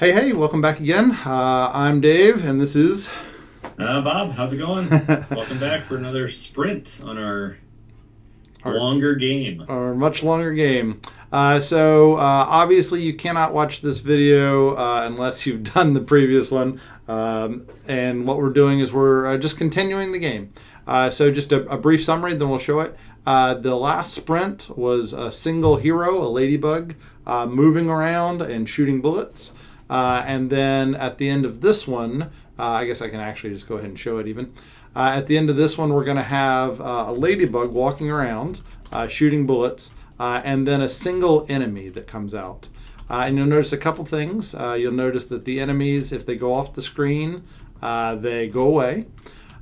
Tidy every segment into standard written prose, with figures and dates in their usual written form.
Hey, welcome back again. I'm Dave, and this is Bob, how's it going? Welcome back for another sprint on our our, longer game. our much longer game. Obviously you cannot watch this video unless you've done the previous one. And what we're doing is we're just continuing the game. Just a brief summary, then we'll show it. The last sprint was a single hero, a Ladybug, moving around and shooting bullets. And then at the end of this one, I guess I can actually just go ahead and show it even. At the end of this one, we're going to have a Ladybug walking around, shooting bullets, and then a single enemy that comes out. And you'll notice a couple things. You'll notice that the enemies, if they go off the screen, they go away.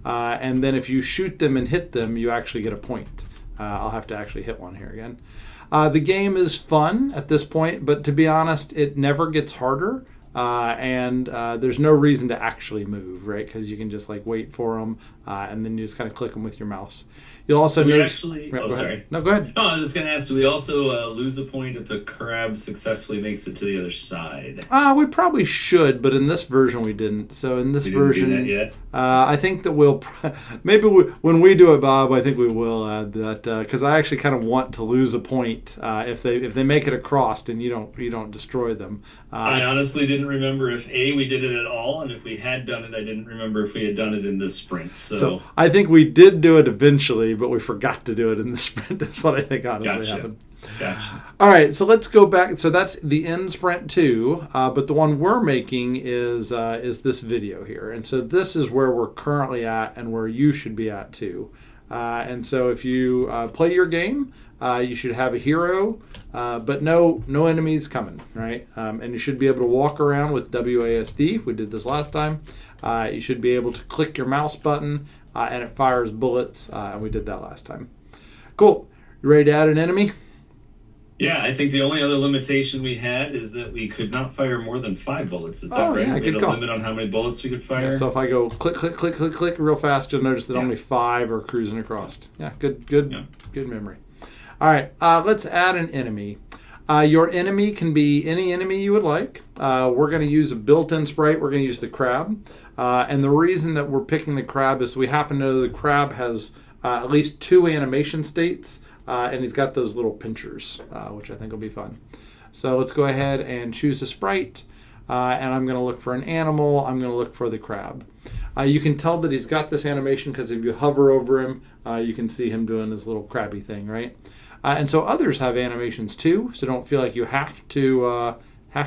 And then if you shoot them and hit them, you actually get a point. I'll have to actually hit one here again. The game is fun at this point, but to be honest, it never gets harder. And there's no reason to actually move, right? Because you can just like wait for them, and then you just kind of click them with your mouse. You'll also notice. Actually, Go sorry. ahead. No, go ahead. No, I was just going to ask, do we also lose a point if the crab successfuli makes it to the other side? We probably should, but in this version we didn't. So in this version, do that yet? I think that we'll when we do it, Bob. I think we will add that because I actually kind of want to lose a point if they make it across and you don't destroy them. I honestly didn't remember if we did it at all, and if we had done it, I didn't remember if we had done it in this sprint. So I think we did do it eventually, but we forgot to do it in the sprint. That's what I think honestly happened. Gotcha. All right, so let's go back. So that's the end sprint 2, but the one we're making is this video here, and so this is where we're currently at, and where you should be at too. And so if you play your game, you should have a hero, but no enemies coming, right? And you should be able to walk around with WASD. We did this last time. You should be able to click your mouse button, and it fires bullets, and we did that last time. Cool. You ready to add an enemy? Yeah, I think the only other limitation we had is that we could not fire more than 5 bullets. Is that right? Yeah, we had good a call. limit on how many bullets we could fire. Yeah, so if I go click real fast, you'll notice that only 5 are cruising across. Yeah, good memory. All right, let's add an enemy. Your enemy can be any enemy you would like. We're going to use a built-in sprite. We're going to use the crab. And the reason that we're picking the crab is we happen to know the crab has at least 2 animation states. And he's got those little pinchers, which I think will be fun. So let's go ahead and choose a sprite. And I'm going to look for an animal. I'm going to look for the crab. You can tell that he's got this animation because if you hover over him, you can see him doing this little crabby thing, right? And so others have animations too, so don't feel like you have to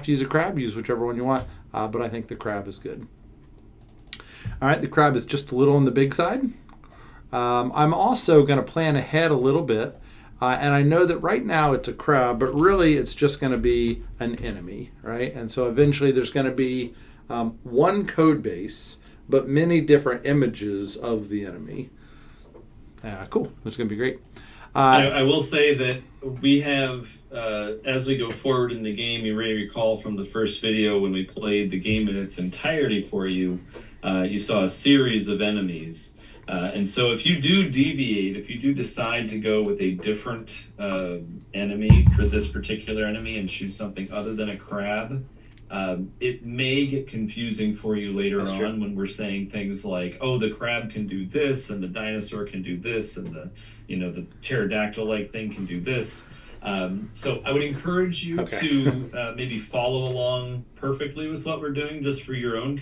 use a crab. Use whichever one you want, but I think the crab is good. All right, the crab is just a little on the big side. I'm also going to plan ahead a little bit. And I know that right now it's a crab, but really it's just going to be an enemy, right? And so eventually there's going to be one code base, but many different images of the enemy. Cool. That's going to be great. I will say that we have, as we go forward in the game, you may recall from the first video when we played the game in its entirety for you, you saw a series of enemies. And so if you do deviate, if you do decide to go with a different enemy for this particular enemy and choose something other than a crab, it may get confusing for you later on when we're saying things like, oh, the crab can do this and the dinosaur can do this and the pterodactyl-like thing can do this. So I would encourage you to maybe follow along perfectly with what we're doing just for your own,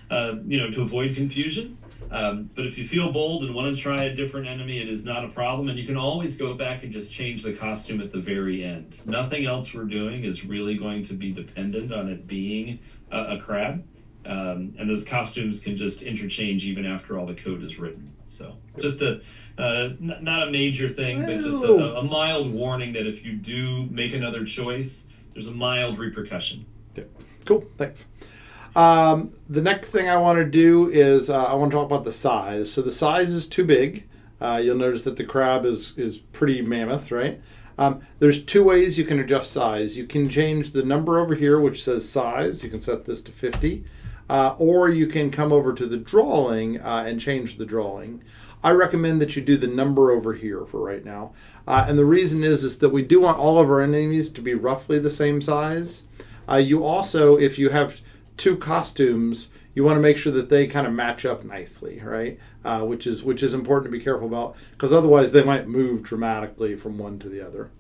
to avoid confusion. But if you feel bold and want to try a different enemy, it is not a problem. And you can always go back and just change the costume at the very end. Nothing else we're doing is really going to be dependent on it being a crab. And those costumes can just interchange even after all the code is written. So just not a major thing, but just a mild warning that if you do make another choice, there's a mild repercussion. Okay. Cool, thanks. The next thing I want to do is I want to talk about the size. So the size is too big. You'll notice that the crab is pretty mammoth, right? There's 2 ways you can adjust size. You can change the number over here, which says size. You can set this to 50. Or you can come over to the drawing and change the drawing. I recommend that you do the number over here for right now. And the reason is that we do want all of our enemies to be roughly the same size. You also, if you have two costumes, you want to make sure that they kind of match up nicely, right? Which is important to be careful about, because otherwise they might move dramatically from one to the other.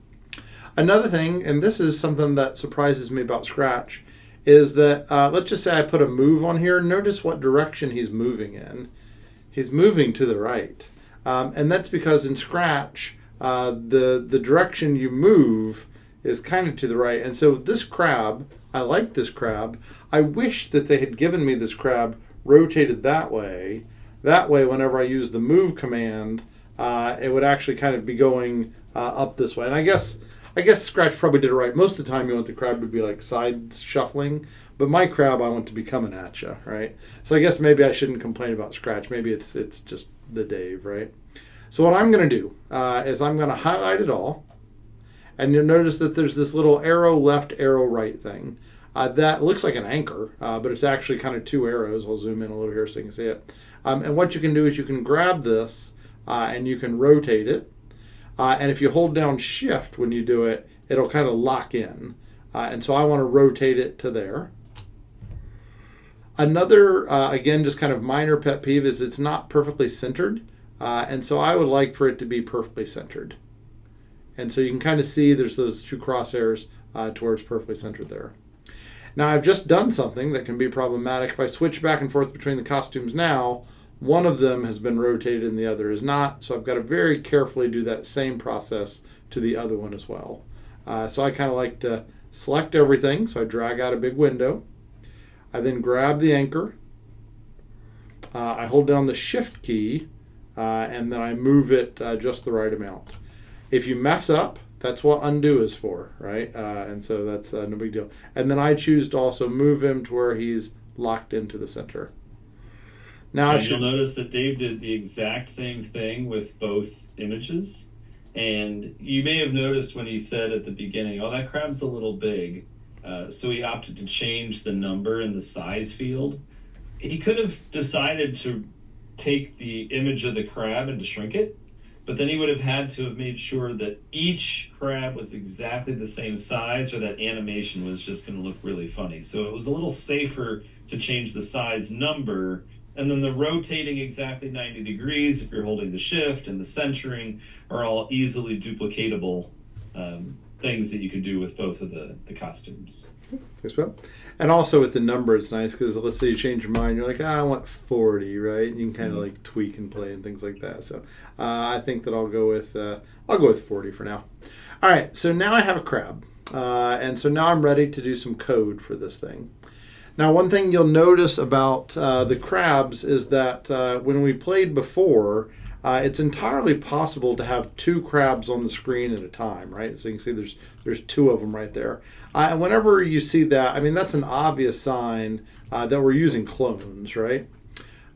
Another thing, and this is something that surprises me about Scratch, is that let's just say I put a move on here. Notice what direction he's moving in. He's moving to the right. And that's because in Scratch, the direction you move is kind of to the right. And so this crab, I like this crab. I wish that they had given me this crab rotated that way. That way, whenever I use the move command, it would actually kind of be going up this way. And I guess Scratch probably did it right. Most of the time you want the crab to be like side shuffling, but my crab I want to be coming at you, right? So I guess maybe I shouldn't complain about Scratch. Maybe it's just the Dave, right? So what I'm going to do is I'm going to highlight it all, and you'll notice that there's this little arrow left, arrow right thing. That looks like an anchor, but it's actually kind of two arrows. I'll zoom in a little here so you can see it. And what you can do is you can grab this and you can rotate it. And if you hold down shift when you do it, it'll kind of lock in. And so I want to rotate it to there. Another, again, just kind of minor pet peeve is it's not perfectly centered. And so I would like for it to be perfectly centered. And so you can kind of see there's those two crosshairs towards perfectly centered there. Now I've just done something that can be problematic. If I switch back and forth between the costumes now, one of them has been rotated and the other is not. So I've got to very carefully do that same process to the other one as well. So I kind of like to select everything. So I drag out a big window. I then grab the anchor. I hold down the shift key and then I move it just the right amount. If you mess up, that's what undo is for, right? And so that's no big deal. And then I choose to also move him to where he's locked into the center. Now you'll notice that Dave did the exact same thing with both images. And you may have noticed when he said at the beginning, oh, that crab's a little big. So he opted to change the number in the size field. He could have decided to take the image of the crab and to shrink it. But then he would have had to have made sure that each crab was exactly the same size, or that animation was just going to look really funny. So it was a little safer to change the size number, and then the rotating exactly 90 degrees, if you're holding the shift, and the centering are all easily duplicatable things that you can do with both of the costumes. Yes, well. And also with the number, it's nice because let's say you change your mind, you're like, I want 40, right? And you can kind of like tweak and play and things like that. So I think that I'll go with 40 for now. All right, so now I have a crab, and so now I'm ready to do some code for this thing. Now, one thing you'll notice about the crabs is that when we played before, it's entirely possible to have two crabs on the screen at a time, right? So you can see there's two of them right there. And whenever you see that, I mean, that's an obvious sign that we're using clones, right?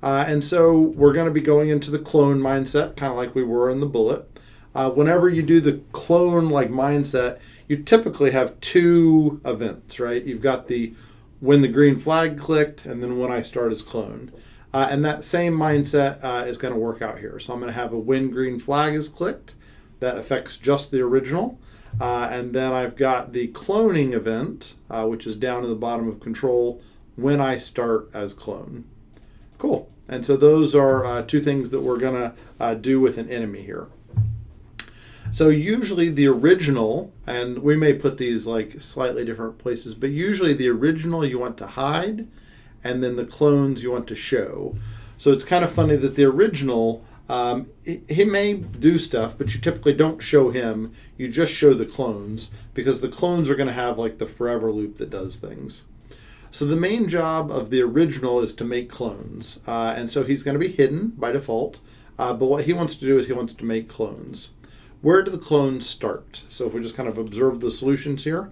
And so we're going to be going into the clone mindset, kind of like we were in the bullet. Whenever you do the clone-like mindset, you typically have two events, right? You've got the when the green flag clicked, and then when I start as clone. And that same mindset is going to work out here. So I'm going to have a when green flag is clicked. That affects just the original. And then I've got the cloning event, which is down to the bottom of control, when I start as clone. Cool. And so those are two things that we're going to do with an enemy here. So usually the original, and we may put these like slightly different places, but usually the original you want to hide, and then the clones you want to show. So it's kind of funny that the original, he may do stuff, but you typically don't show him. You just show the clones, because the clones are going to have like the forever loop that does things. So the main job of the original is to make clones. And so he's going to be hidden by default. But what he wants to do is he wants to make clones. Where do the clones start? So if we just kind of observe the solutions here,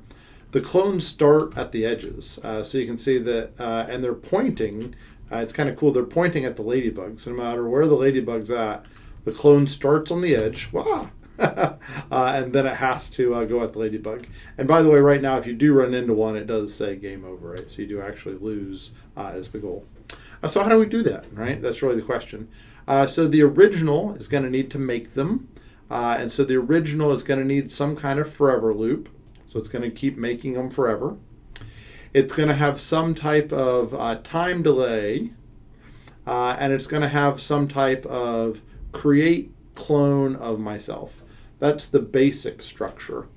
the clones start at the edges. So you can see that, and they're pointing. It's kind of cool. They're pointing at the Ladybug. So no matter where the Ladybug's at, the clone starts on the edge. Wow. And then it has to go at the Ladybug. And by the way, right now, if you do run into one, it does say game over, right? So you do actually lose as the goal. So how do we do that, right? That's really the question. So the original is going to need to make them. And so the original is going to need some kind of forever loop. So it's going to keep making them forever. It's going to have some type of time delay, and it's going to have some type of create clone of myself. That's the basic structure.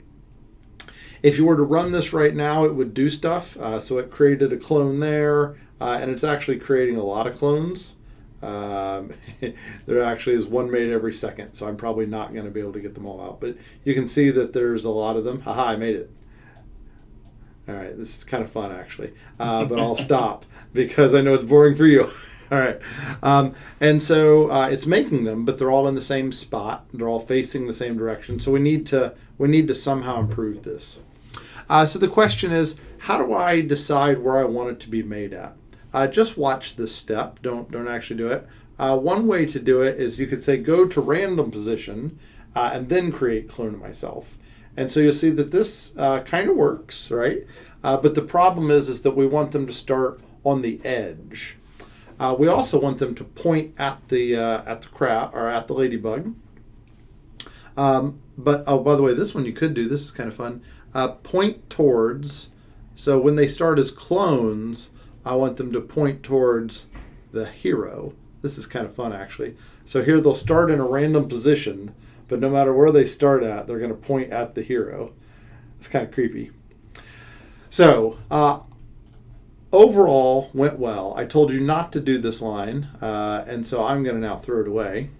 If you were to run this right now, it would do stuff. So it created a clone there, and it's actually creating a lot of clones. There actually is one made every second, so I'm probably not going to be able to get them all out. But you can see that there's a lot of them. Haha, I made it. All right, this is kind of fun, actually. But I'll stop because I know it's boring for you. All right. And so it's making them, but they're all in the same spot. They're all facing the same direction. So we need to somehow improve this. So the question is, how do I decide where I want it to be made at? Just watch this step. Don't actually do it. One way to do it is you could say go to random position and then create clone of myself. And so you'll see that this kind of works, right? But the problem is that we want them to start on the edge. We also want them to point at the crab or at the ladybug. But oh, by the way, this one you could do. This is kind of fun. Point towards. So when they start as clones, I want them to point towards the hero. This is kind of fun, actually. So here they'll start in a random position, but no matter where they start at, they're going to point at the hero. It's kind of creepy. So overall went well. I told you not to do this line, and so I'm going to now throw it away.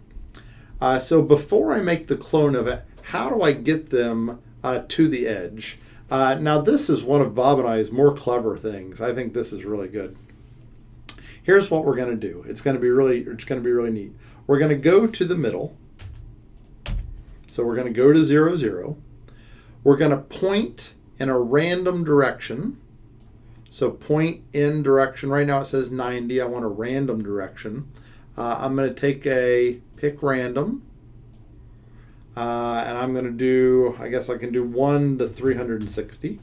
So before I make the clone of it, how do I get them to the edge? Now this is one of Bob and I's more clever things. I think this is really good. Here's what we're going to do. It's going to be really neat. We're going to go to the middle. So we're going to go to 0, 0. We're going to point in a random direction. So point in direction. Right now it says 90. I want a random direction. I'm going to take a pick random. And I'm going to do, I guess I can do 1 to 360.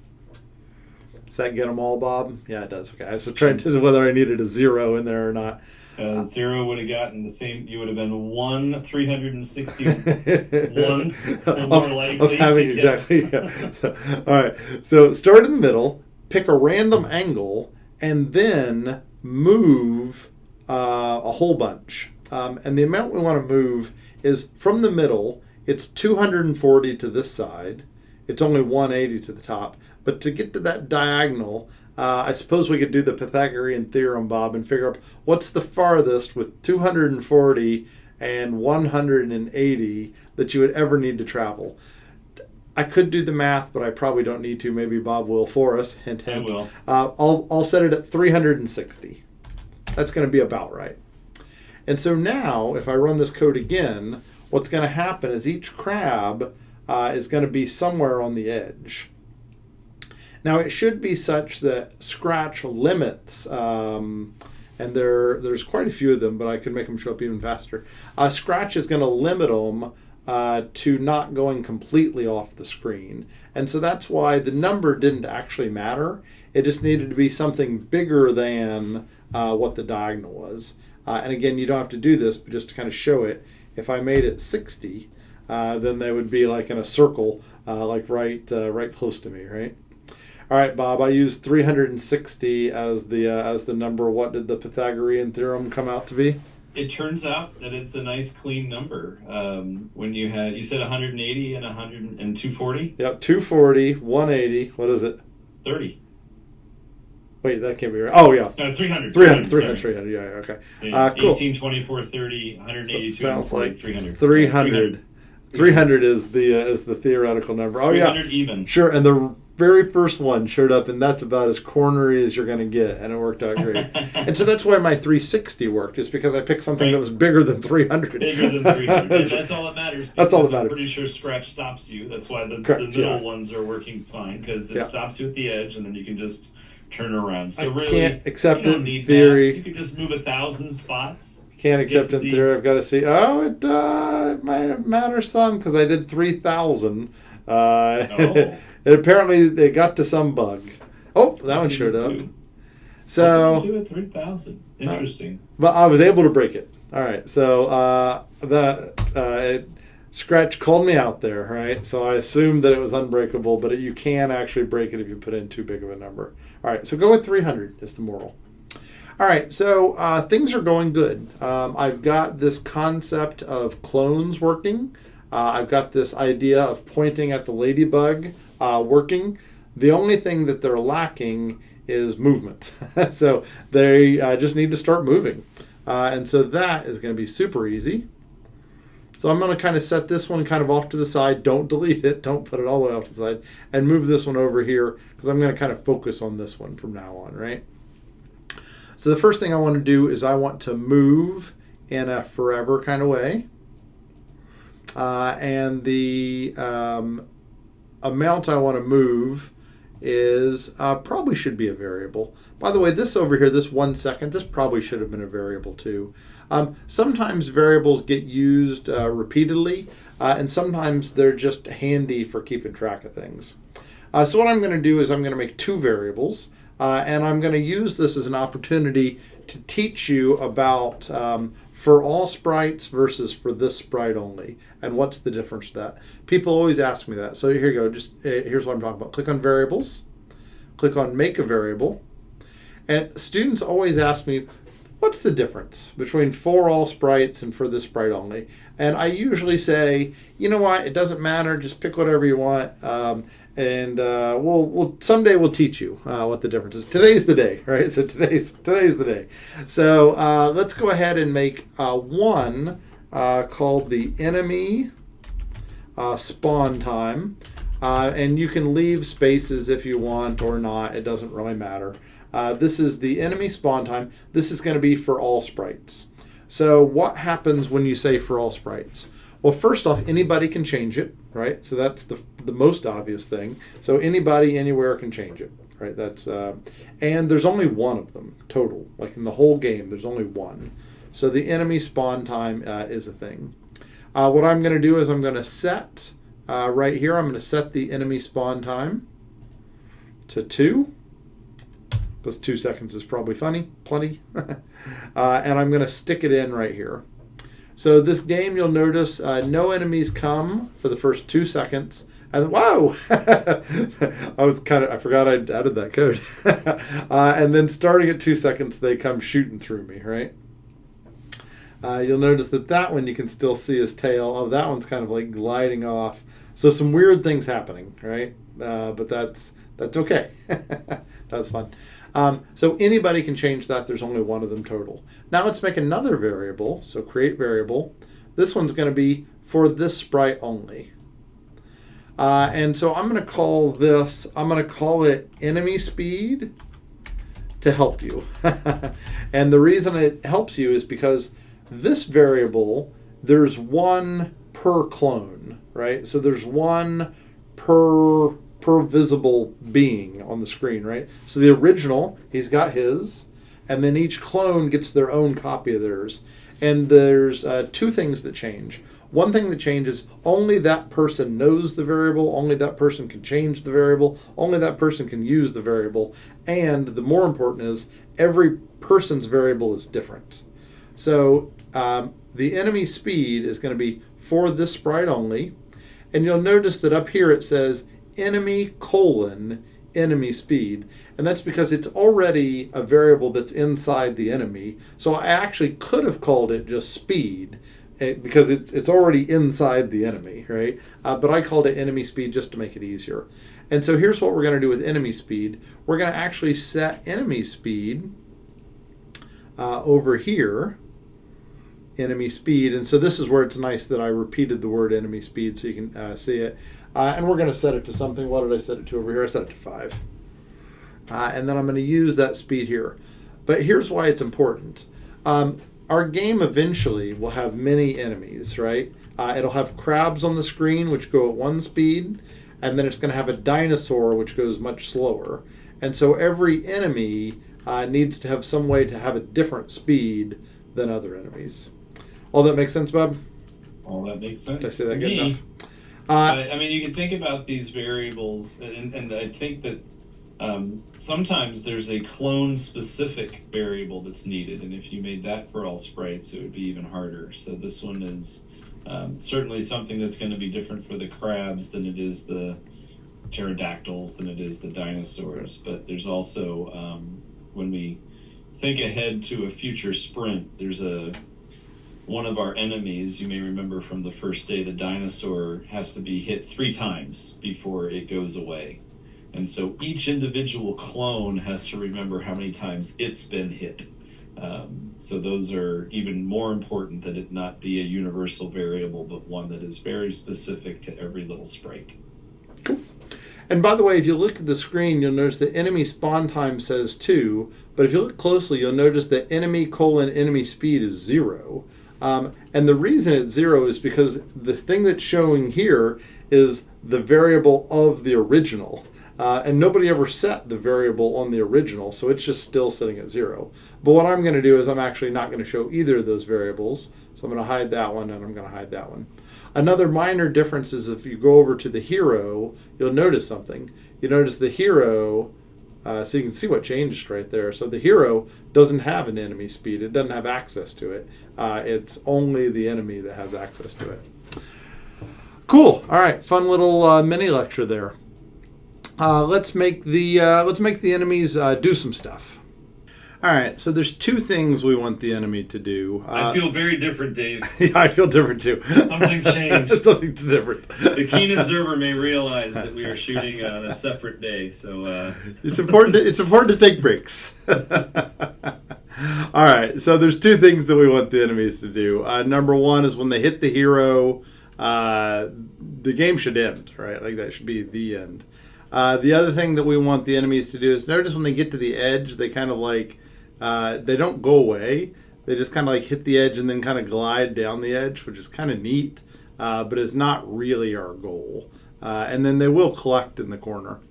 Does that get them all, Bob? Yeah, it does. Okay, so trying to whether I needed a 0 in there or not. 0 would have gotten the same. You would have been 1 361 more likely. Of having exactly. Yeah. So, all right. So start in the middle, pick a random angle, and then move a whole bunch. And the amount we want to move is from the middle. It's 240 to this side. It's only 180 to the top. But to get to that diagonal, I suppose we could do the Pythagorean theorem, Bob, and figure out what's the farthest with 240 and 180 that you would ever need to travel. I could do the math, but I probably don't need to. Maybe Bob will for us. Hint, hint. I will. I'll set it at 360. That's going to be about right. And so now, if I run this code again, what's going to happen is each crab is going to be somewhere on the edge. Now it should be such that Scratch limits, and there's quite a few of them, but I can make them show up even faster. Scratch is going to limit them to not going completely off the screen. And so that's why the number didn't actually matter. It just needed to be something bigger than what the diagonal was. And again, you don't have to do this, but just to kind of show it, if I made it 60, then they would be like in a circle, like right close to me, right? All right, Bob, I used 360 as the number. What did the Pythagorean theorem come out to be? It turns out that it's a nice clean number. When you said 180 and 240? Yep, 240, 180. What is it? 30. Wait, that can't be right. Oh, yeah. 300. 300, yeah, okay. Cool. 18, 24, 30, 182, sounds like 300. 300 is the theoretical number. Oh, 300 yeah. even. Sure, and the very first one showed up, and that's about as cornery as you're going to get, and it worked out great. And so that's why my 360 worked, is because I picked something that was bigger than 300. Bigger than 300. And that's all that matters. That's all that matters. I'm pretty sure Scratch stops you. That's why the middle ones are working fine, because it stops you at the edge, and then you can just turn around. So really, can't accept you it don't need in theory. that. You can just move 1,000 spots. Can't accept it in theory. I've got to see. Oh, it might matter some because I did 3,000. And apparently they got to some bug. Oh, that one showed up. So do it 3,000. Interesting. But I was able to break it. All right. So Scratch called me out there, right? So I assumed that it was unbreakable, but you can actually break it if you put in too big of a number. All right, so go with 300 is the moral. All right, so things are going good. I've got this concept of clones working. I've got this idea of pointing at the Ladybug working. The only thing that they're lacking is movement. So they just need to start moving. And so that is going to be super easy. So I'm going to kind of set this one kind of off to the side. Don't delete it. Don't put it all the way off to the side. And move this one over here because I'm going to kind of focus on this one from now on, right? So the first thing I want to do is I want to move in a forever kind of way. And the amount I want to move is probably should be a variable. By the way, this over here, this 1 second, this probably should have been a variable too. Sometimes variables get used repeatedly, and sometimes they're just handy for keeping track of things. So what I'm going to do is I'm going to make 2 variables, and I'm going to use this as an opportunity to teach you about for all sprites versus for this sprite only, and what's the difference to that. People always ask me that. So here you go. Just here's what I'm talking about. Click on variables, click on make a variable, and students always ask me, what's the difference between for all sprites and for this sprite only? And I usually say, you know what, it doesn't matter, just pick whatever you want, and we'll someday we'll teach you what the difference is. Today's the day, right? So today's the day. So let's go ahead and make one called the enemy spawn time, and you can leave spaces if you want or not. It doesn't really matter. This is the enemy spawn time. This is going to be for all sprites. So what happens when you say for all sprites? Well, first off, anybody can change it, right? So that's the most obvious thing. So anybody, anywhere can change it, right? That's and there's only one of them total. Like in the whole game, there's only one. So the enemy spawn time is a thing. What I'm going to do is I'm going to set right here. I'm going to set the enemy spawn time to 2. Because 2 seconds is probably plenty. And I'm going to stick it in right here. So this game, you'll notice no enemies come for the first 2 seconds. And whoa! I forgot I'd added that code. And then starting at 2 seconds, they come shooting through me, right? You'll notice that one you can still see his tail. Oh, that one's kind of like gliding off. So some weird things happening, right? But that's okay. That's fun. So anybody can change that. There's only one of them total. Now let's make another variable. So create variable. This one's going to be for this sprite only. And so I'm going to call this, I'm going to call it enemy speed to help you. And the reason it helps you is because this variable, there's one per clone, right? So there's one per visible being on the screen, right? So the original, he's got his, and then each clone gets their own copy of theirs. And there's 2 things that change. One thing that changes, only that person knows the variable, only that person can change the variable, only that person can use the variable, and the more important is, every person's variable is different. So the enemy speed is going to be for this sprite only, and you'll notice that up here it says enemy : enemy speed, and that's because it's already a variable that's inside the enemy. So I actually could have called it just speed because it's already inside the enemy, right? But I called it enemy speed just to make it easier. And so here's what we're going to do with enemy speed. We're going to actually set enemy speed over here, enemy speed, and so this is where it's nice that I repeated the word enemy speed so you can see it. And we're going to set it to something. What did I set it to over here? I set it to 5. And then I'm going to use that speed here. But here's why it's important. Our game eventually will have many enemies, right? It'll have crabs on the screen, which go at 1 speed, and then it's going to have a dinosaur, which goes much slower. And so every enemy needs to have some way to have a different speed than other enemies. All that makes sense, Bob? All that makes sense. Did I say that good enough? I mean, you can think about these variables, and I think that sometimes there's a clone-specific variable that's needed, and if you made that for all sprites, it would be even harder. So this one is Certainly something that's going to be different for the crabs than it is the pterodactyls, than it is the dinosaurs. But there's also, when we think ahead to a future sprint, there's one of our enemies, you may remember from the first day, the dinosaur has to be hit 3 times before it goes away. And so each individual clone has to remember how many times it's been hit. So those are even more important, that it not be a universal variable, but one that is very specific to every little sprite. Cool. And by the way, if you look at the screen, you'll notice the enemy spawn time says 2, but if you look closely, you'll notice that enemy speed is 0. And the reason it's 0 is because the thing that's showing here is the variable of the original. And nobody ever set the variable on the original, so it's just still sitting at 0. But what I'm going to do is I'm actually not going to show either of those variables. So I'm going to hide that one, and I'm going to hide that one. Another minor difference is if you go over to the hero, you'll notice something. You notice the hero, so you can see what changed right there. So the hero doesn't have an enemy speed. It doesn't have access to it. It's only the enemy that has access to it. Cool. All right. Fun little mini lecture there. Let's make the enemies do some stuff. All right, so there's 2 things we want the enemy to do. I feel very different, Dave. Yeah, I feel different too. Something's changed. Something's different. The keen observer may realize that we are shooting on a separate day, so it's important. It's important to take breaks. All right, so there's 2 things that we want the enemies to do. Number 1 is when they hit the hero, the game should end, right? Like that should be the end. The other thing that we want the enemies to do is notice when they get to the edge, they kind of like, they don't go away. They just kind of like hit the edge and then kind of glide down the edge, which is kind of neat, but is not really our goal. And then they will collect in the corner.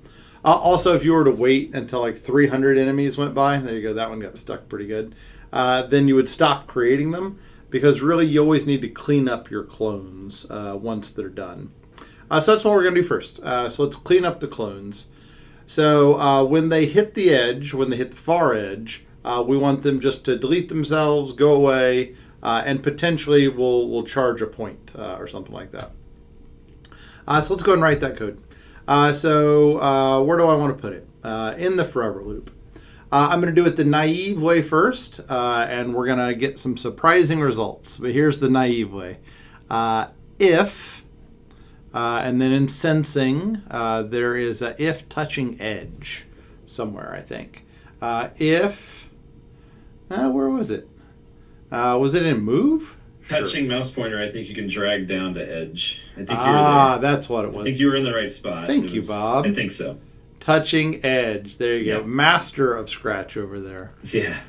Also, if you were to wait until like 300 enemies went by, there you go, that one got stuck pretty good, then you would stop creating them, because really you always need to clean up your clones once they're done. So that's what we're going to do first. So let's clean up the clones. So when they hit the edge, when they hit the far edge, we want them just to delete themselves, go away, and potentially we'll charge a point or something like that. So let's go and write that code. So where do I want to put it? In the forever loop. I'm going to do it the naive way first, and we're going to get some surprising results. But here's the naive way. If, and then in sensing, there is a if touching edge somewhere, I think. If, where was it? Was it in move? Touching mouse pointer, I think you can drag down to edge. I think you were there. That's what it was. I think you were in the right spot. Thank you, Bob. I think so. Touching edge. There you Yep. go. Master of Scratch over there. Yeah.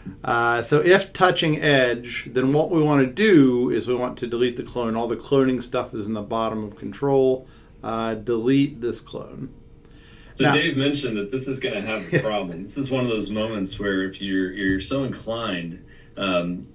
So if touching edge, then what we want to do is we want to delete the clone. All the cloning stuff is in the bottom of control. Delete this clone. So now, Dave mentioned that this is going to have a problem. This is one of those moments where if you're so inclined,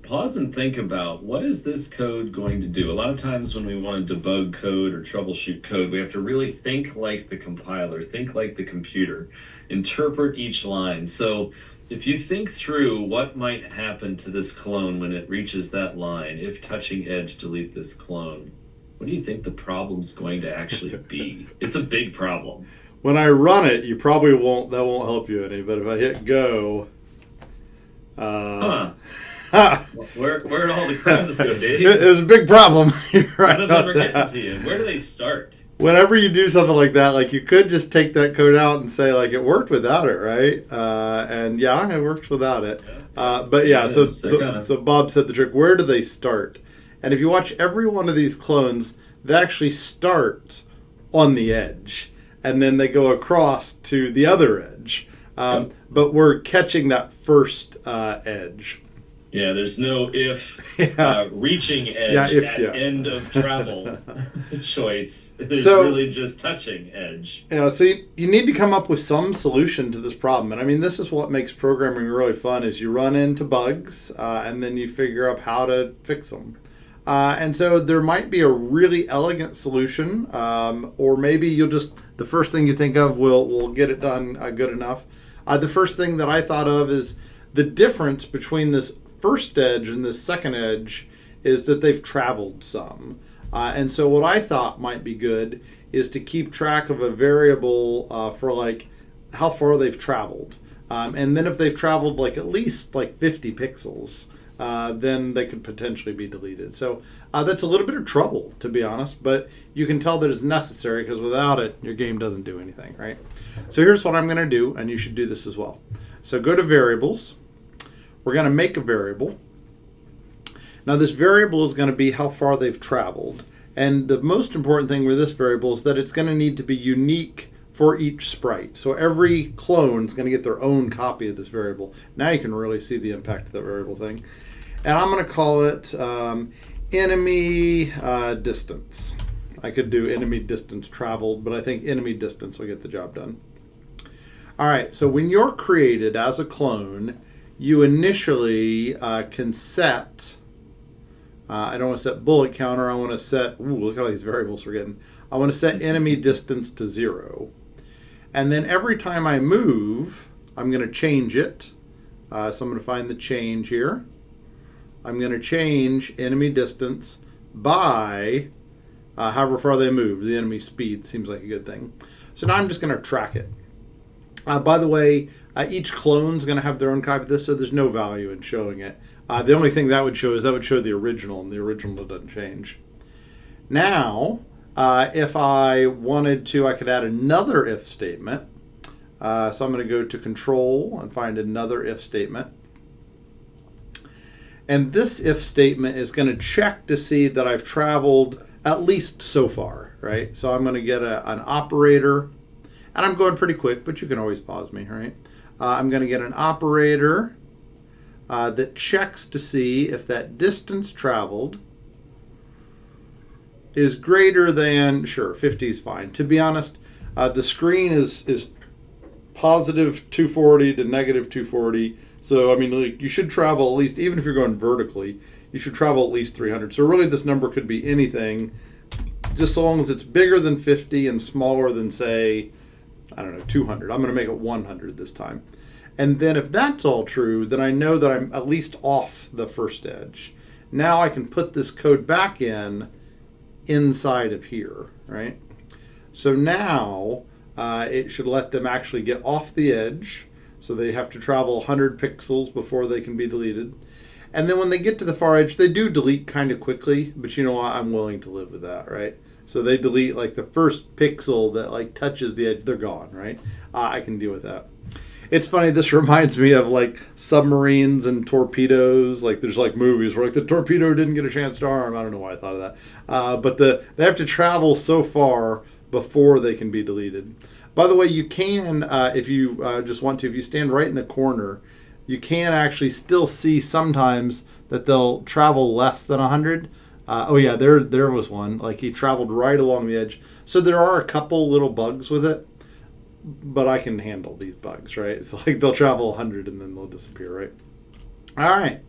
pause and think about, what is this code going to do? A lot of times when we want to debug code or troubleshoot code, we have to really think like the compiler, think like the computer, interpret each line. So if you think through what might happen to this clone when it reaches that line, if touching edge, delete this clone, what do you think the problem's going to actually be? It's a big problem. When I run it, you probably won't, that won't help you any, but if I hit go... Where'd all the crabs go, Dave? It was a big problem. You're right. How do they ever get to you? Where do they start? Whenever you do something like that, like you could just take that code out and say like it worked without it, right? And yeah, it works without it. But yeah, so Bob said the trick. Where do they start? And if you watch every one of these clones, they actually start on the edge, and then they go across to the other edge. But we're catching that first edge. Yeah, there's no if reaching edge at end of travel choice. There's really just touching edge. Yeah, so you need to come up with some solution to this problem. And I mean, this is what makes programming really fun, is you run into bugs and then you figure out how to fix them. And so there might be a really elegant solution, or maybe you'll just, the first thing you think of will get it done good enough. The first thing that I thought of is the difference between this first edge and this second edge is that they've traveled some. And so what I thought might be good is to keep track of a variable for like how far they've traveled. And then if they've traveled like at least like 50 pixels, then they could potentially be deleted. So that's a little bit of trouble, to be honest, but you can tell that it's necessary because without it, your game doesn't do anything, right? So here's what I'm going to do, and you should do this as well. So go to variables. We're going to make a variable. Now this variable is going to be how far they've traveled. And the most important thing with this variable is that it's going to need to be unique for each sprite. So every clone is going to get their own copy of this variable. Now you can really see the impact of that variable thing. And I'm going to call it enemy distance. I could do enemy distance traveled, but I think enemy distance will get the job done. All right, so when you're created as a clone, you initially can set, I don't want to set bullet counter, I want to set, ooh, look at all these variables we're getting. I want to set enemy distance to 0. And then every time I move, I'm going to change it. So I'm going to find the change here. I'm going to change enemy distance by however far they move. The enemy speed seems like a good thing. So now I'm just going to track it. By the way, each clone is going to have their own copy of this, so there's no value in showing it. The only thing that would show is that would show the original, and the original doesn't change. Now, if I wanted to, I could add another if statement. So I'm going to go to control and find another if statement. And this if statement is going to check to see that I've traveled at least so far, right? So I'm going to get an operator. And I'm going pretty quick, but you can always pause me, right? I'm going to get an operator that checks to see if that distance traveled is greater than, sure, 50 is fine. To be honest, the screen is positive 240 to negative 240. So, I mean, like, you should travel at least, even if you're going vertically, you should travel at least 300. So really this number could be anything, just so long as it's bigger than 50 and smaller than, say, I don't know, 200. I'm going to make it 100 this time. And then if that's all true, then I know that I'm at least off the first edge. Now I can put this code back inside of here, right? So now it should let them actually get off the edge. So they have to travel 100 pixels before they can be deleted. And then when they get to the far edge, they do delete kind of quickly, but you know what? I'm willing to live with that, right? So they delete like the first pixel that like touches the edge, they're gone, right? I can deal with that. It's funny, this reminds me of like submarines and torpedoes. Like there's like movies where like the torpedo didn't get a chance to arm. I don't know why I thought of that. But they have to travel so far before they can be deleted. By the way, you can, if you just want to, if you stand right in the corner, you can actually still see sometimes that they'll travel less than 100. Oh yeah, there was one. Like he traveled right along the edge. So there are a couple little bugs with it, but I can handle these bugs, right? So like they'll travel 100 and then they'll disappear, right? All right.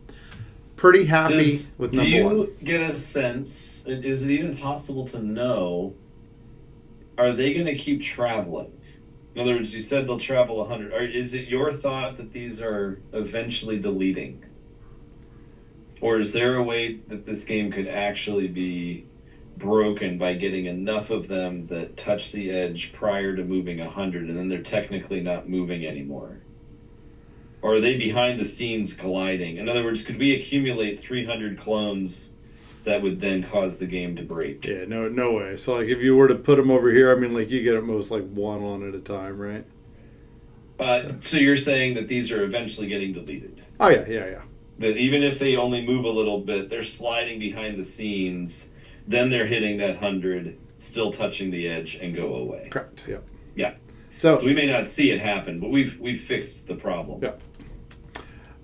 Pretty happy with number one. Do you get a sense, is it even possible to know, are they going to keep traveling? In other words, you said they'll travel 100. Or is it your thought that these are eventually deleting? Or is there a way that this game could actually be broken by getting enough of them that touch the edge prior to moving 100 and then they're technically not moving anymore? Or are they behind the scenes gliding? In other words, could we accumulate 300 clones that would then cause the game to break? Yeah, no way. So like if you were to put them over here, I mean like you get at most like one on at a time, right? So you're saying that these are eventually getting deleted? Oh yeah. That even if they only move a little bit, they're sliding behind the scenes, then they're hitting that 100, still touching the edge, and go away. Correct, yeah. Yeah. So we may not see it happen, but we've fixed the problem.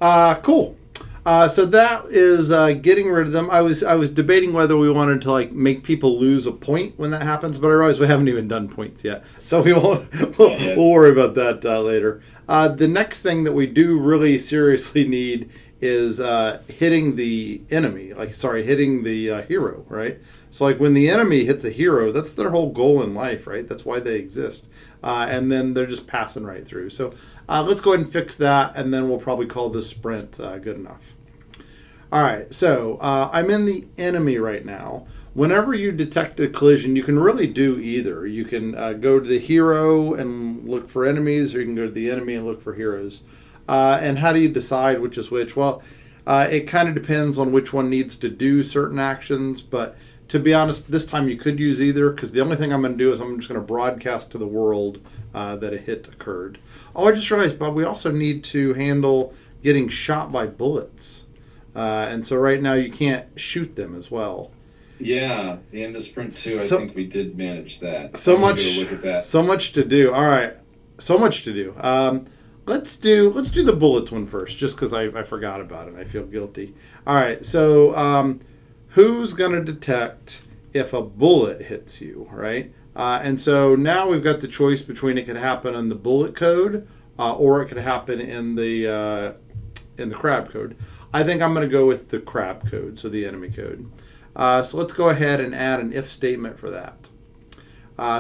Yeah. Cool. So that is getting rid of them. I was debating whether we wanted to like make people lose a point when that happens, but I realize we haven't even done points yet, so we'll worry about that later. The next thing that we do really seriously need is hitting the enemy, hitting the hero, right? So like when the enemy hits a hero, that's their whole goal in life, right? That's why they exist. And then they're just passing right through. So let's go ahead and fix that, and then we'll probably call this sprint good enough. All right, so I'm in the enemy right now. Whenever you detect a collision, you can really do either. You can go to the hero and look for enemies, or you can go to the enemy and look for heroes. And how do you decide which is which? Well, it kind of depends on which one needs to do certain actions, but to be honest, this time you could use either, because the only thing I'm going to do is I'm just going to broadcast to the world that a hit occurred. Oh, I just realized, Bob, we also need to handle getting shot by bullets. And so right now you can't shoot them as well. Yeah, at the end of Sprint 2, I think we did manage that. So I'm gonna much, go look at that. so much to do. All right, so much to do. Let's do the bullets one first, just because I forgot about it. I feel guilty. All right, so who's gonna detect if a bullet hits you, right? And so now we've got the choice between it could happen in the bullet code, or it could happen in the crab code. I think I'm going to go with the crab code, so the enemy code. So let's go ahead and add an if statement for that.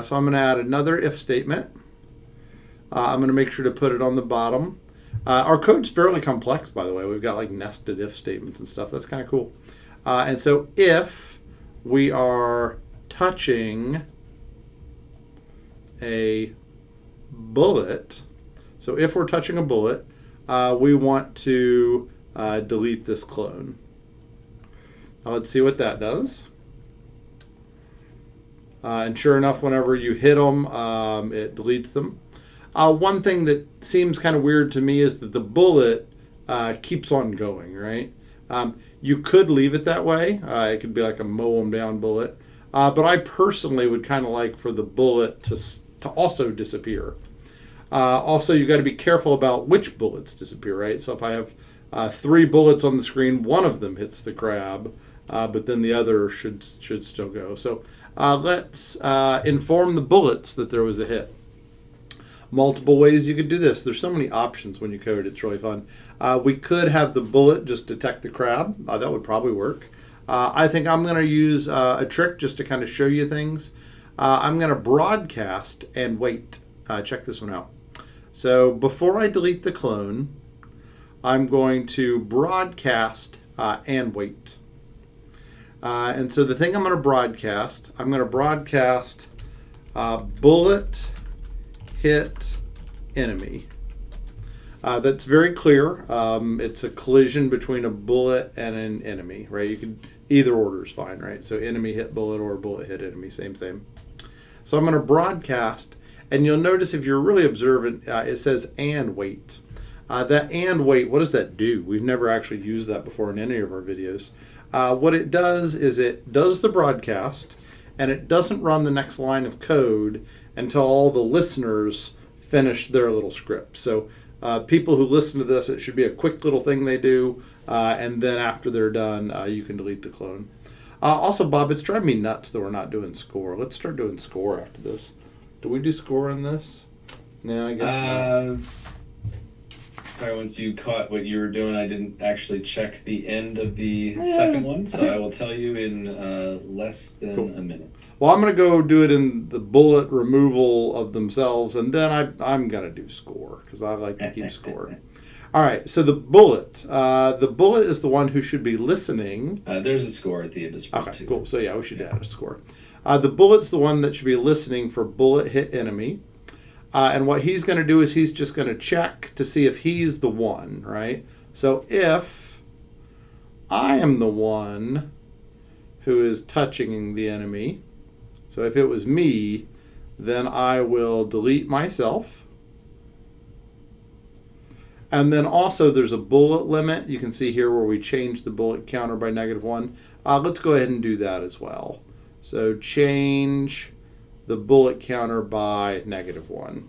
So I'm going to add another if statement. I'm going to make sure to put it on the bottom. Our code's fairly complex, by the way. We've got like nested if statements and stuff. That's kind of cool. And so if we are touching a bullet, so if we're touching a bullet, we want to delete this clone. Now let's see what that does. And sure enough, whenever you hit them, it deletes them. One thing that seems kind of weird to me is that the bullet keeps on going, right? You could leave it that way. It could be like a mow 'em down bullet. But I personally would kind of like for the bullet to also disappear. Also, you got to be careful about which bullets disappear, right? So if I have 3 bullets on the screen, one of them hits the crab, but then the other should still go. So let's inform the bullets that there was a hit. Multiple ways you could do this. There's so many options when you code. It's really fun. We could have the bullet just detect the crab. That would probably work. I think I'm going to use a trick just to kind of show you things. I'm going to broadcast and wait. Check this one out. So before I delete the clone, I'm going to broadcast and wait. And so the thing I'm going to broadcast bullet hit enemy. That's very clear. It's a collision between a bullet and an enemy, right? You could either order is fine, right? So enemy hit bullet or bullet hit enemy, same. So I'm going to broadcast. And you'll notice if you're really observant, it says and wait. That and wait, what does that do? We've never actually used that before in any of our videos. What it does is it does the broadcast, and it doesn't run the next line of code until all the listeners finish their little script. So people who listen to this, it should be a quick little thing they do, and then after they're done, you can delete the clone. Also, Bob, it's driving me nuts that we're not doing score. Let's start doing score after this. Do we do score in this? No, I guess not. Sorry, once you caught what you were doing, I didn't actually check the end of the second one, so I will tell you in less than a minute. Well, I'm going to go do it in the bullet removal of themselves, and then I'm going to do score, because I like to keep score. All right, so the bullet is the one who should be listening. There's a score at the end of Sprint 2. Okay, cool. So yeah, we should add a score. The bullet's the one that should be listening for bullet hit enemy. And what he's going to do is he's just going to check to see if he's the one, right? So if I am the one who is touching the enemy, so if it was me, then I will delete myself. And then also there's a bullet limit. You can see here where we changed the bullet counter by -1. Let's go ahead and do that as well. So change the bullet counter by -1.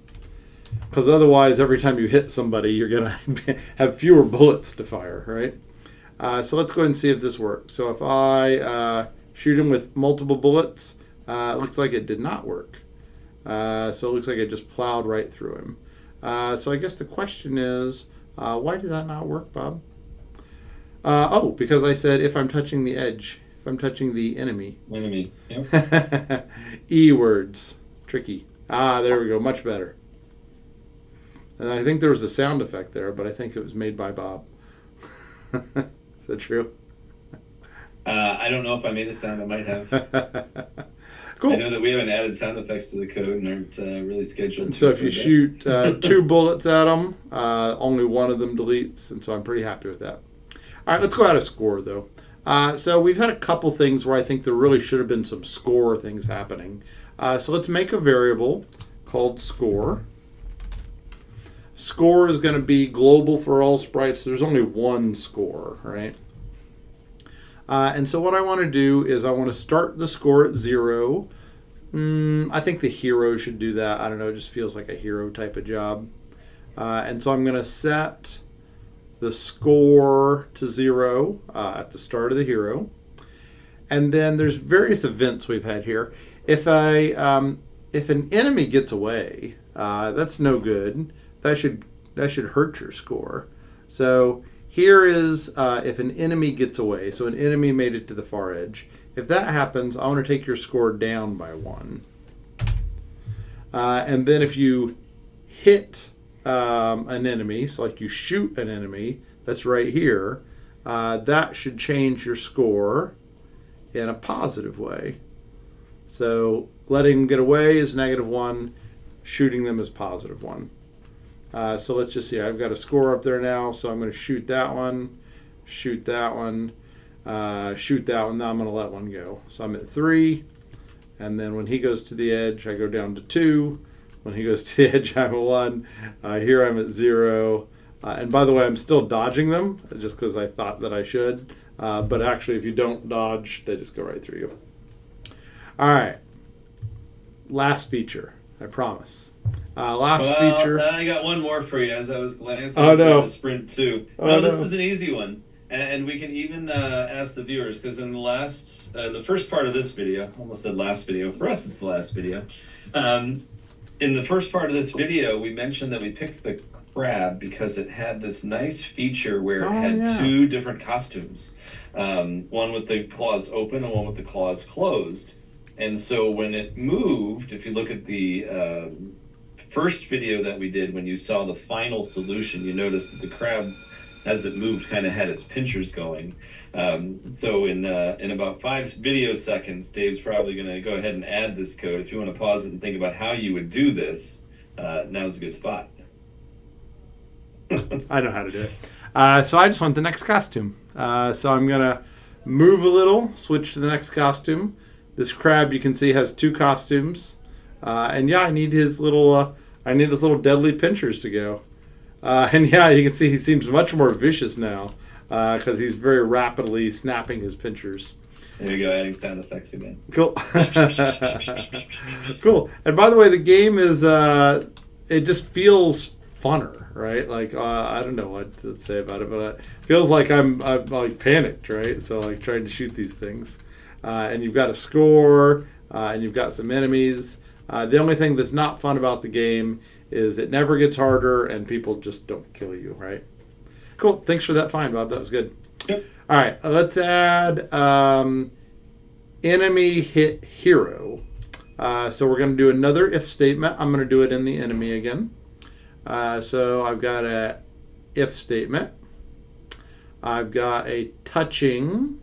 Because otherwise, every time you hit somebody, you're going to have fewer bullets to fire, right? So let's go ahead and see if this works. So if I shoot him with multiple bullets, it looks like it did not work. So it looks like it just plowed right through him. So I guess the question is, why did that not work, Bob? Because I said if I'm touching the edge. If I'm touching the enemy. Enemy, yep. E words. Tricky. There we go. Much better. And I think there was a sound effect there, but I think it was made by Bob. Is that true? I don't know if I made a sound. I might have. Cool. I know that we haven't added sound effects to the code and aren't really scheduled. So if you shoot 2 bullets at them, only one of them deletes, and so I'm pretty happy with that. All right, let's go out of score, though. So we've had a couple things where I think there really should have been some score things happening. So let's make a variable called score. Score is going to be global for all sprites. There's only one score, right? And so what I want to do is I want to start the score at 0. I think the hero should do that. I don't know, it just feels like a hero type of job. And so I'm going to set the score to 0 at the start of the hero. And then there's various events we've had here. If an enemy gets away, that's no good. That should hurt your score. So here is if an enemy gets away. So an enemy made it to the far edge. If that happens, I want to take your score down by 1. And then if you hit an enemy, so like you shoot an enemy that's right here, that should change your score in a positive way. So letting them get away is -1, shooting them is +1. So let's just see, I've got a score up there now, so I'm going to shoot that one, shoot that one, shoot that one. Now I'm going to let one go. So I'm at 3, and then when he goes to the edge, I go down to 2. When he goes to the edge, I'm at 1. Here I'm at 0. And by the way, I'm still dodging them, just because I thought that I should. But actually, if you don't dodge, they just go right through you. All right. Last feature, I promise. Feature. I got one more for you as I was glancing at the Sprint 2. No, this is an easy one. And we can even ask the viewers, because in the first part of this video, almost said last video, for us it's the last video. In the first part of this video, we mentioned that we picked the crab because it had this nice feature where it had 2 different costumes. One with the claws open and one with the claws closed. And so when it moved, if you look at the first video that we did, when you saw the final solution, you noticed that the crab, as it moved, kind of had its pinchers going. So in about 5 video seconds, Dave's probably going to go ahead and add this code. If you want to pause it and think about how you would do this, now's a good spot. I know how to do it. So I just want the next costume. So I'm going to move a little, switch to the next costume. This crab, you can see, has 2 costumes. And yeah, I need his little deadly pinchers to go. And yeah, you can see he seems much more vicious now because he's very rapidly snapping his pinchers. There you go, adding sound effects again. Cool. Cool. And by the way, the game is, it just feels funner, right? Like, I don't know what to say about it, but it feels like I'm like panicked, right? So like trying to shoot these things. And you've got a score, and you've got some enemies. The only thing that's not fun about the game is it never gets harder and people just don't kill you, right? Cool. Thanks for that find, Bob. That was good. Yep. All right. Let's add enemy hit hero. So we're going to do another if statement. I'm going to do it in the enemy again. So I've got a if statement. I've got a touching.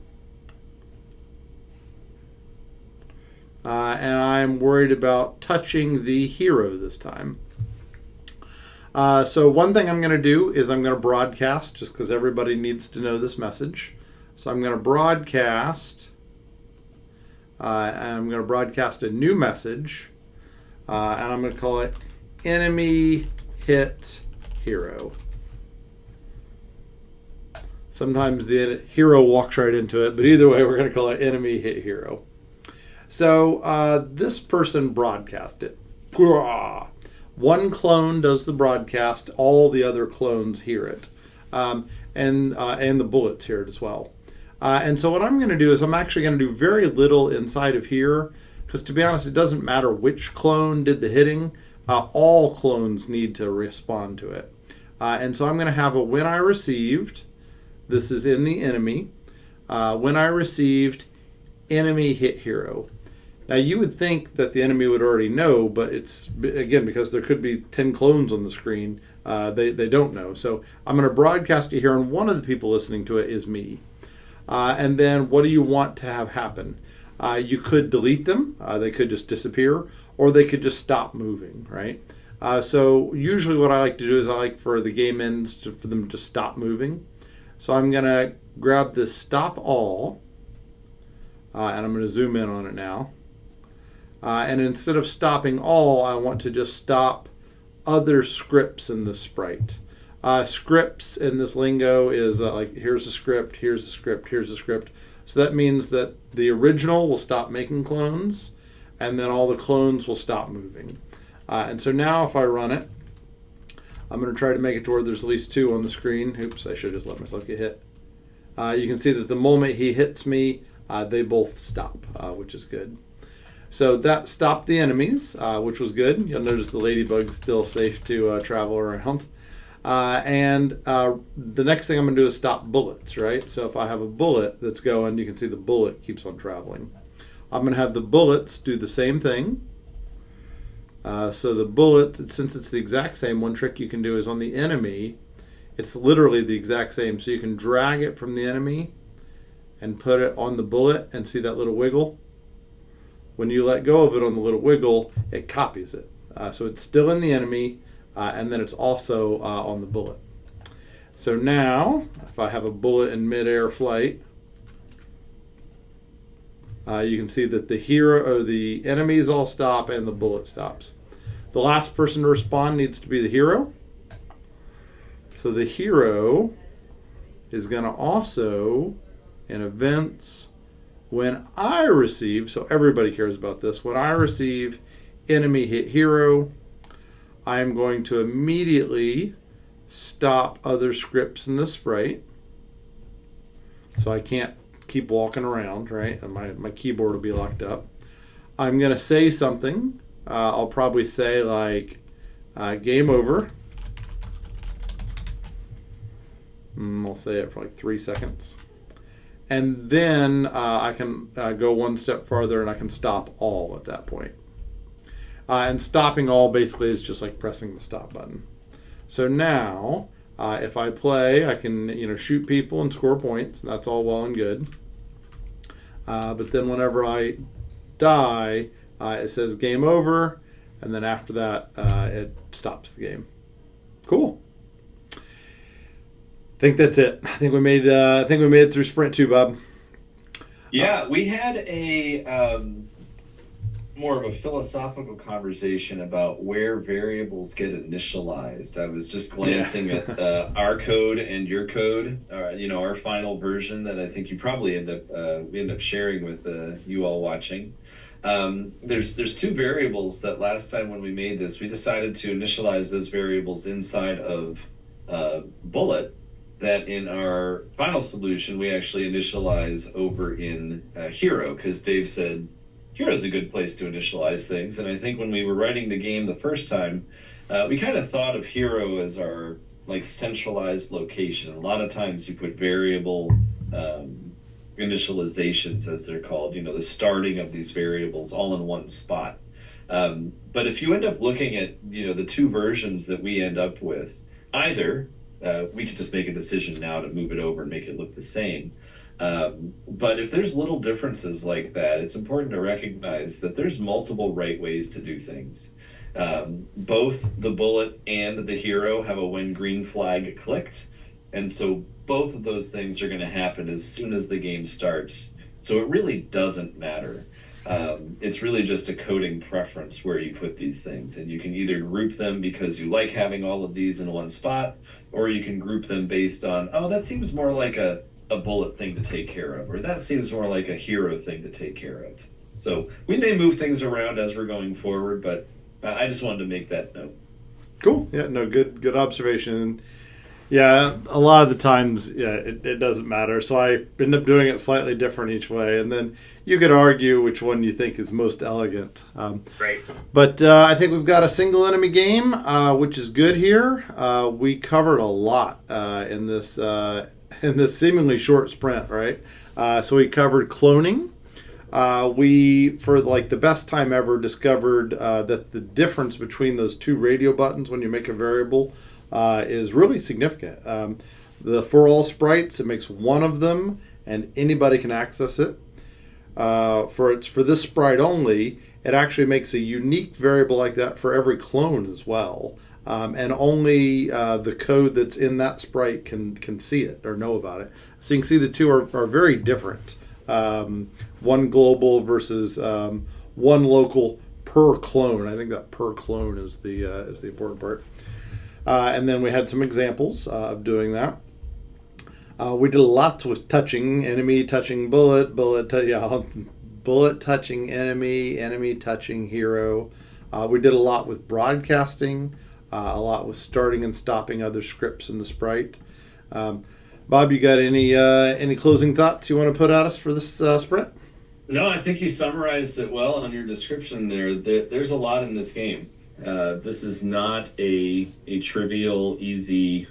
And I'm worried about touching the hero this time. So one thing I'm going to do is I'm going to broadcast, just because everybody needs to know this message. So I'm going to broadcast, and I'm going to broadcast a new message, and I'm going to call it enemy hit hero. Sometimes the hero walks right into it, but either way, we're going to call it enemy hit hero. So this person broadcast it. One clone does the broadcast. All the other clones hear it. And the bullets hear it as well. And so what I'm going to do is I'm actually going to do very little inside of here. Because to be honest, it doesn't matter which clone did the hitting. All clones need to respond to it. And so I'm going to have a when I received. This is in the enemy. When I received enemy hit hero. Now you would think that the enemy would already know, but it's, again, because there could be 10 clones on the screen, they don't know. So I'm going to broadcast it here, and one of the people listening to it is me. And then what do you want to have happen? You could delete them. They could just disappear, or they could just stop moving, right? So usually what I like to do is I like for the game ends for them to stop moving. So I'm going to grab this stop all, and I'm going to zoom in on it now. And instead of stopping all, I want to just stop other scripts in the sprite. Scripts in this lingo is like here's a script, here's a script, here's a script. So that means that the original will stop making clones, and then all the clones will stop moving. And so now if I run it, I'm going to try to make it to where there's at least 2 on the screen. Oops, I should just let myself get hit. You can see that the moment he hits me, they both stop, which is good. So that stopped the enemies, which was good. You'll notice the Ladybug's still safe to travel around. And the next thing I'm going to do is stop bullets, right? So if I have a bullet that's going, you can see the bullet keeps on traveling. I'm going to have the bullets do the same thing. So the bullet, since it's the exact same, one trick you can do is on the enemy, it's literally the exact same. So you can drag it from the enemy and put it on the bullet, and see that little wiggle? When you let go of it on the little wiggle, it copies it. So it's still in the enemy, and then it's also on the bullet. So now, if I have a bullet in mid-air flight, you can see that the hero or the enemies all stop and the bullet stops. The last person to respond needs to be the hero. So the hero is going to also, in events, when I receive, so everybody cares about this, when I receive enemy hit hero, I am going to immediately stop other scripts in the sprite. So I can't keep walking around, right? And my keyboard will be locked up. I'm going to say something. I'll probably say like game over. I'll say it for like 3 seconds. And then I can go one step farther and I can stop all at that point. And stopping all basically is just like pressing the stop button. So now, if I play, I can shoot people and score points. That's all well and good. But then whenever I die, it says game over, and then after that, it stops the game. Cool. I think that's it. I think we made it through Sprint 2, Bob. Yeah, we had a more of a philosophical conversation about where variables get initialized. I was just glancing at our code and your code, our final version that I think you probably we end up sharing with you all watching. There's 2 variables that last time when we made this, we decided to initialize those variables inside of bullet. That in our final solution, we actually initialize over in hero, because Dave said hero's a good place to initialize things. And I think when we were writing the game the first time, we kind of thought of hero as our like centralized location. A lot of times you put variable initializations, as they're called, the starting of these variables all in one spot. But if you end up looking at, the 2 versions that we end up with, either we could just make a decision now to move it over and make it look the same. But if there's little differences like that, it's important to recognize that there's multiple right ways to do things. Both the bullet and the hero have a when green flag clicked. And so both of those things are going to happen as soon as the game starts. So it really doesn't matter. It's really just a coding preference where you put these things. And you can either group them because you like having all of these in one spot, or you can group them based on, that seems more like a bullet thing to take care of, or that seems more like a hero thing to take care of. So we may move things around as we're going forward, but I just wanted to make that note. Cool. Yeah, no, good observation. Yeah, a lot of the times, it doesn't matter. So I end up doing it slightly different each way. And then you could argue which one you think is most elegant. Right. But I think we've got a single enemy game, which is good here. We covered a lot in this seemingly short sprint, right? So we covered cloning. We, for like the best time ever, discovered that the difference between those 2 radio buttons when you make a variable is really significant. The for all sprites, it makes one of them and anybody can access it. For this sprite only, it actually makes a unique variable like that for every clone as well. And only the code that's in that sprite can see it or know about it. So you can see the two are very different. One global versus one local per clone. I think that per clone is the important part. And then we had some examples of doing that. We did a lot with touching, enemy touching bullet, bullet touching enemy, enemy touching hero. We did a lot with broadcasting, a lot with starting and stopping other scripts in the sprite. Bob, you got any closing thoughts you want to put at us for this sprint? No, I think you summarized it well on your description there. There's a lot in this game. This is not a trivial, easy,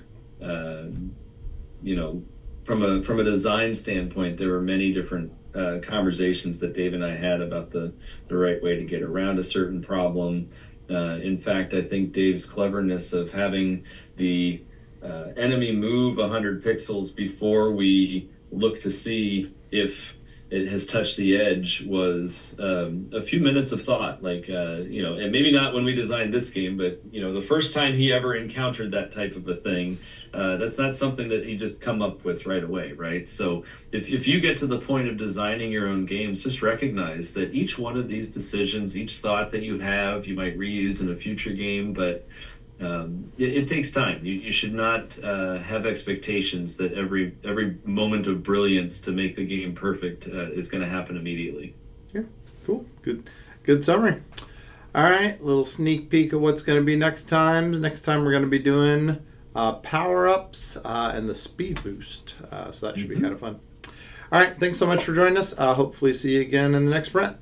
from a design standpoint, there were many different conversations that Dave and I had about the right way to get around a certain problem. In fact, I think Dave's cleverness of having the enemy move 100 pixels before we look to see if it has touched the edge was a few minutes of thought, and maybe not when we designed this game, but the first time he ever encountered that type of a thing, that's not something that he just come up with right away, right? So if you get to the point of designing your own games, just recognize that each one of these decisions, each thought that you have, you might reuse in a future game, but it takes time. You should not have expectations that every moment of brilliance to make the game perfect is going to happen immediately. Yeah, cool. Good summary. All right, little sneak peek of what's going to be next time. Next time we're going to be doing power-ups and the speed boost. So that should be kind of fun. All right, thanks so much for joining us. Hopefully see you again in the next sprint.